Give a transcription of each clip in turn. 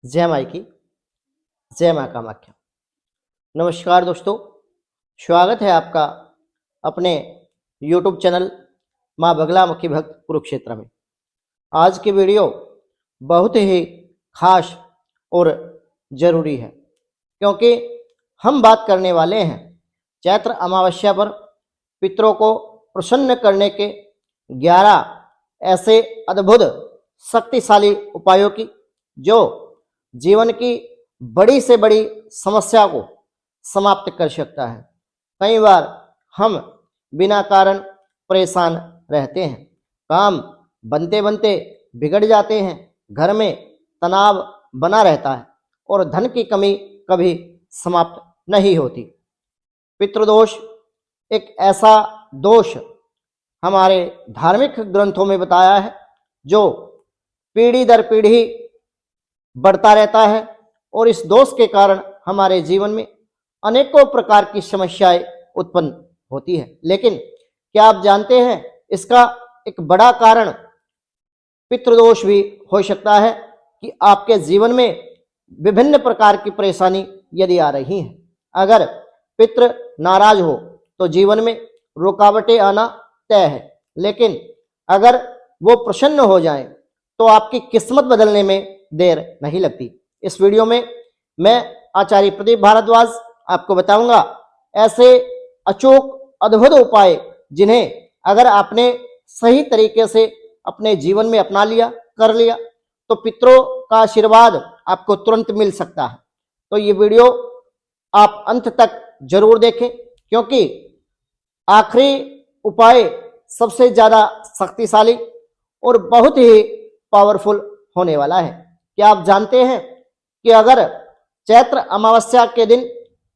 जय माई की जय माँ कामाख्या। नमस्कार दोस्तों, स्वागत है आपका अपने YouTube चैनल माँ बगला मुखी भक्त कुरुक्षेत्र में। आज की वीडियो बहुत ही खास और ज़रूरी है क्योंकि हम बात करने वाले हैं चैत्र अमावस्या पर पितरों को प्रसन्न करने के 11 ऐसे अद्भुत शक्तिशाली उपायों की जो जीवन की बड़ी से बड़ी समस्या को समाप्त कर सकता है। कई बार हम बिना कारण परेशान रहते हैं, काम बनते बनते बिगड़ जाते हैं, घर में तनाव बना रहता है और धन की कमी कभी समाप्त नहीं होती। पितृदोष एक ऐसा दोष हमारे धार्मिक ग्रंथों में बताया है जो पीढ़ी दर पीढ़ी बढ़ता रहता है और इस दोष के कारण हमारे जीवन में अनेकों प्रकार की समस्याएं उत्पन्न होती है। लेकिन क्या आप जानते हैं इसका एक बड़ा कारण पितृदोष भी हो सकता है कि आपके जीवन में विभिन्न प्रकार की परेशानी यदि आ रही है, अगर पितृ नाराज हो तो जीवन में रुकावटें आना तय है, लेकिन अगर वो प्रसन्न हो जाए तो आपकी किस्मत बदलने में देर नहीं लगती। इस वीडियो में मैं आचार्य प्रदीप भारद्वाज आपको बताऊंगा ऐसे अचूक अद्भुत उपाय जिन्हें अगर आपने सही तरीके से अपने जीवन में अपना लिया, कर लिया, तो पितरों का आशीर्वाद आपको तुरंत मिल सकता है। तो ये वीडियो आप अंत तक जरूर देखें क्योंकि आखिरी उपाय सबसे ज्यादा शक्तिशाली और बहुत ही पावरफुल होने वाला है। क्या आप जानते हैं कि अगर चैत्र अमावस्या के दिन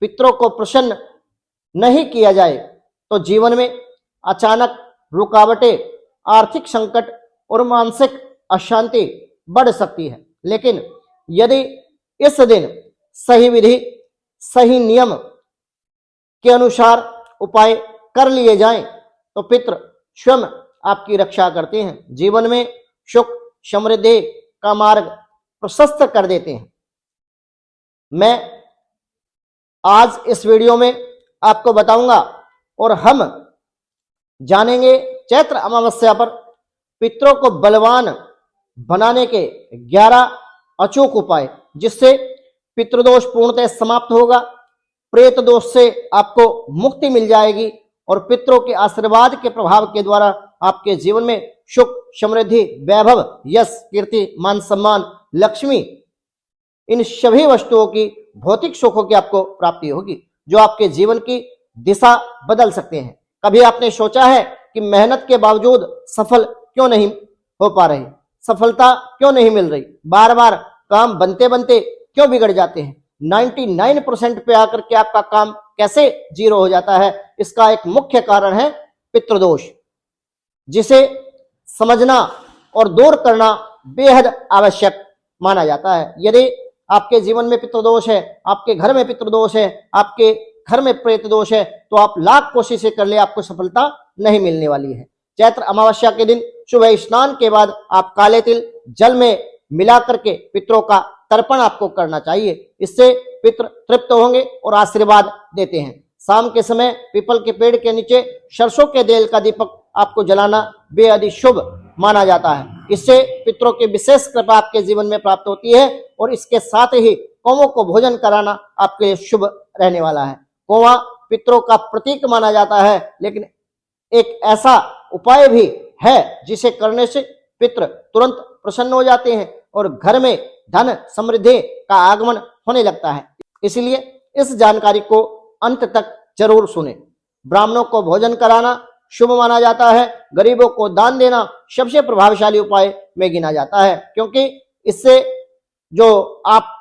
पितरों को प्रसन्न नहीं किया जाए तो जीवन में अचानक रुकावटें, आर्थिक संकट और मानसिक अशांति बढ़ सकती है। लेकिन यदि इस दिन सही विधि, सही नियम के अनुसार उपाय कर लिए जाएं तो पितृ स्वयं आपकी रक्षा करते हैं, जीवन में सुख समृद्धि का मार्ग प्रशस्त कर देते हैं। मैं आज इस वीडियो में आपको बताऊंगा और हम जानेंगे चैत्र अमावस्या पर पितरों को बलवान बनाने के 11 अचूक उपाय, जिससे पितृदोष पूर्णतः समाप्त होगा, प्रेत दोष से आपको मुक्ति मिल जाएगी और पितरों के आशीर्वाद के प्रभाव के द्वारा आपके जीवन में सुख समृद्धि, वैभव, यश, कीर्ति, मान सम्मान, लक्ष्मी, इन सभी वस्तुओं की, भौतिक सुखों की आपको प्राप्ति होगी जो आपके जीवन की दिशा बदल सकते हैं। कभी आपने सोचा है कि मेहनत के बावजूद सफल क्यों नहीं हो पा रहे, सफलता क्यों नहीं मिल रही, बार बार काम बनते बनते क्यों बिगड़ जाते हैं, 99% पे आकर के आपका काम कैसे जीरो हो जाता है? इसका एक मुख्य कारण है पितृदोष, जिसे समझना और दूर करना बेहद आवश्यक माना जाता है। यदि आपके जीवन में पितृदोष है, आपके घर में पितृदोष है, आपके घर में प्रेत दोष है, तो आप लाख कोशिशें कर ले, आपको सफलता नहीं मिलने वाली है। चैत्र अमावस्या के दिन सुबह स्नान के बाद आप काले तिल जल में मिला करके पितरों का तर्पण आपको करना चाहिए। इससे पितृ तृप्त होंगे और आशीर्वाद देते हैं। शाम के समय पीपल के पेड़ के नीचे सरसों के तेल का दीपक आपको जलाना बेहद ही शुभ माना जाता है। इससे पितरों की विशेष कृपा आपके जीवन में प्राप्त होती है और इसके साथ ही कौवों को भोजन कराना आपके लिए शुभ रहने वाला है। कौवा पितरों का प्रतीक माना जाता है, लेकिन एक ऐसा उपाय भी है जिसे करने से पितृ तुरंत प्रसन्न हो जाते हैं और घर में धन समृद्धि का आगमन होने लगता है। इसलिए इस जानकारी को अंत तक जरूर सुने। ब्राह्मणों को भोजन कराना शुभ माना जाता है, गरीबों को दान देना सबसे प्रभावशाली उपाय में गिना जाता है, क्योंकि इससे जो आप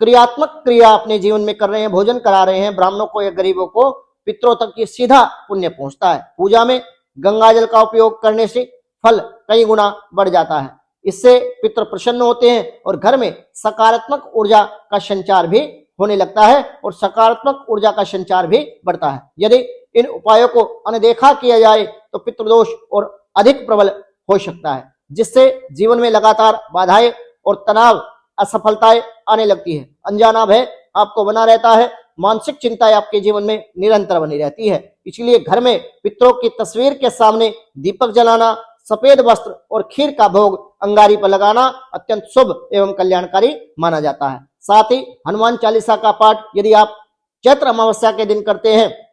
क्रियात्मक क्रिया अपने जीवन में कर रहे हैं, भोजन करा रहे हैं ब्राह्मणों को या गरीबों को, पितरों तक की सीधा पुण्य पहुंचता है। पूजा में गंगा जल का उपयोग करने से फल कई गुना बढ़ जाता है। इससे पितृ प्रसन्न होते हैं और घर में सकारात्मक ऊर्जा का संचार भी होने लगता है और सकारात्मक ऊर्जा का संचार भी बढ़ता है। यदि इन उपायों को अनदेखा किया जाए तो पितृदोष और अधिक प्रबल हो सकता है, जिससे जीवन में लगातार बाधाएं और तनाव असफलताएं आने लगती है, अनजाना भय आपको बना रहता है, मानसिक चिंताएं आपके जीवन में निरंतर बनी रहती है। इसलिए घर में पितरों की तस्वीर के सामने दीपक जलाना, सफेद वस्त्र और खीर का भोग अंगारी पर लगाना अत्यंत शुभ एवं कल्याणकारी माना जाता है। साथ ही हनुमान चालीसा का पाठ यदि आप चैत्र अमावस्या के दिन करते हैं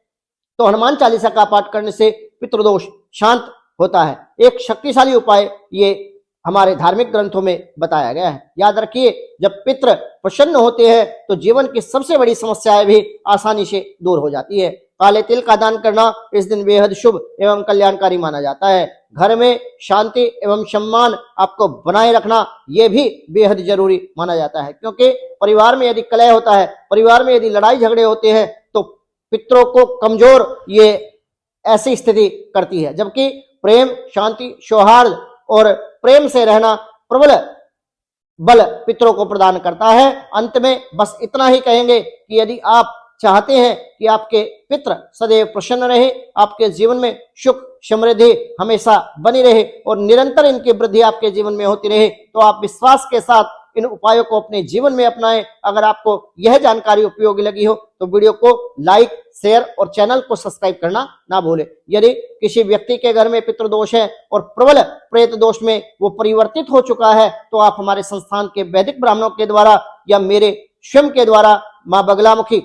तो हनुमान चालीसा का पाठ करने से पितृदोष शांत होता है। एक शक्तिशाली उपाय ये हमारे धार्मिक ग्रंथों में बताया गया है। याद रखिए, जब पितृ प्रसन्न होते हैं तो जीवन की सबसे बड़ी समस्याएं भी आसानी से दूर हो जाती है। काले तिल का दान करना इस दिन बेहद शुभ एवं कल्याणकारी माना जाता है। घर में शांति एवं सम्मान आपको बनाए रखना यह भी बेहद जरूरी माना जाता है, क्योंकि परिवार में यदि कलह होता है, परिवार में यदि लड़ाई झगड़े होते हैं तो पितरों को कमजोर ये ऐसी स्थिति करती है, जबकि प्रेम, शांति, सौहार्द और प्रेम से रहना प्रबल बल पितरों को प्रदान करता है। अंत में बस इतना ही कहेंगे कि यदि आप चाहते हैं कि आपके पितृ सदैव प्रसन्न रहे, आपके जीवन में सुख समृद्धि हमेशा बनी रहे और निरंतर इनकी वृद्धि आपके जीवन में होती रहे, तो आप विश्वास के साथ इन उपायों को अपने जीवन में अपनाएं। अगर आपको यह जानकारी उपयोगी लगी हो तो वीडियो को लाइक, शेयर और चैनल को सब्सक्राइब करना ना भूलें। यदि किसी व्यक्ति के घर में पितृदोष है और प्रबल प्रेत दोष में वो परिवर्तित हो चुका है तो आप हमारे संस्थान के वैदिक ब्राह्मणों के द्वारा या मेरे स्वयं के द्वारा मां बगलामुखी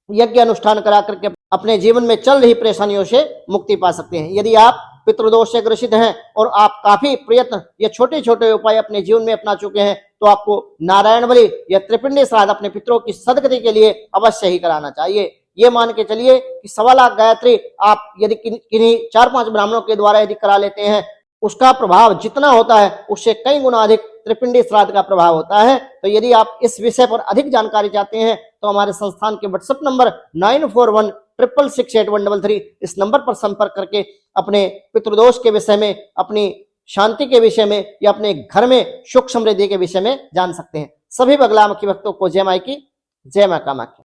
यज्ञ अनुष्ठान करा करके अपने जीवन में चल रही परेशानियों से मुक्ति पा सकते हैं। यदि आप पितृदोष से ग्रसित हैं और आप काफी प्रयत्न या छोटे छोटे उपाय अपने जीवन में अपना चुके हैं तो आपको नारायण बलि या त्रिपिंडी श्राद्ध अपने पितरों की सदगति के लिए अवश्य ही कराना चाहिए। ये मान के चलिए कि 1.25 लाख गायत्री आप यदि किन्हीं 4-5 ब्राह्मणों के द्वारा यदि करा लेते हैं, उसका प्रभाव जितना होता है उससे कई गुना अधिक त्रिपिंडी श्राद्ध का प्रभाव होता है। तो यदि आप इस विषय पर अधिक जानकारी चाहते हैं तो हमारे संस्थान के व्हाट्सएप नंबर 9416668133 इस नंबर पर संपर्क करके अपने पितृदोष के विषय में, अपनी शांति के विषय में या अपने घर में सुख समृद्धि के विषय में जान सकते हैं। सभी बगलामुखी भक्तों को जय माई की, जय मां कामाख्या।